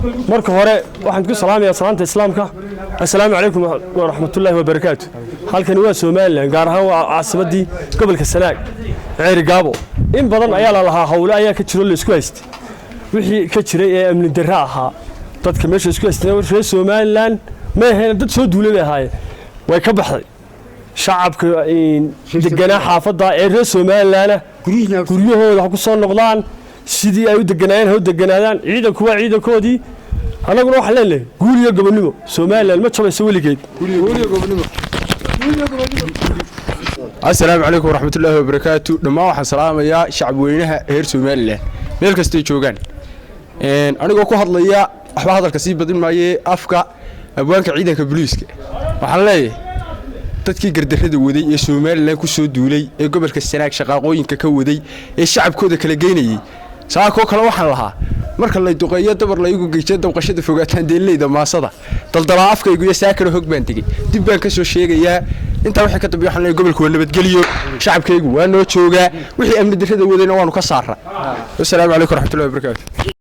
marka hore waxaan ku salaamayaa salaanta islaamka assalaamu calaykum wa rahmatullaahi wa barakaatu halkani waa Soomaaliland gaar ahaan waa caasimadii gobolka Sanaag Ceeri Gaabo in badan ayaa la lahaa hawlo ayaa ka jiro la isku haystay wixii ka jiray ee amni darro ahaa dadka meesha isku haystay reer Soomaaliland ma ahayn dad soo duulay ahaayeen way ka baxday shacabka deganaa xaafadda ee reer Soomaaliland guryahooda ku soo noqdaan sidii ay u deganaayeen ha u deganaadaan ciidanku waa ciidankoodii anaguna waxa leenahay guuriyo gobonimo Soomaaliland ma jabayso weligeed guuriyo gobonimo assalaamu calaykum waraxmatullaahi wabarakaatu dhammaan waxaan salaamayaa shacab weynaha reer Soomaaliland meel kasta ay joogaan anigoo ku hadlaya waxba hadalka sii badin maayay afka abwaanka ciidanka booliiska waxaan leeyahay dadkii gardarrada waday ee Soomaaliland ku soo duulay ee gobolka Sanaag shaqaaqooyinka ka waday ee shacabkooda kala geynayay saako kale waxaan lahaa marka la duqeeyo dabar la igu geeyay dabqashada fogaataan deeleyda maasada daldala afkaygu iyo saakaro hog baan digay dib baan ka soo sheegayaa inta waxa ka dambeeyay waxaan gobolka waa nabadgeliyo shacabkaygu waa noo joogaa wixii amni darrada wadayna waanu ka saaraa assalaamu calaykum waraxmatullaahi wabarakaatu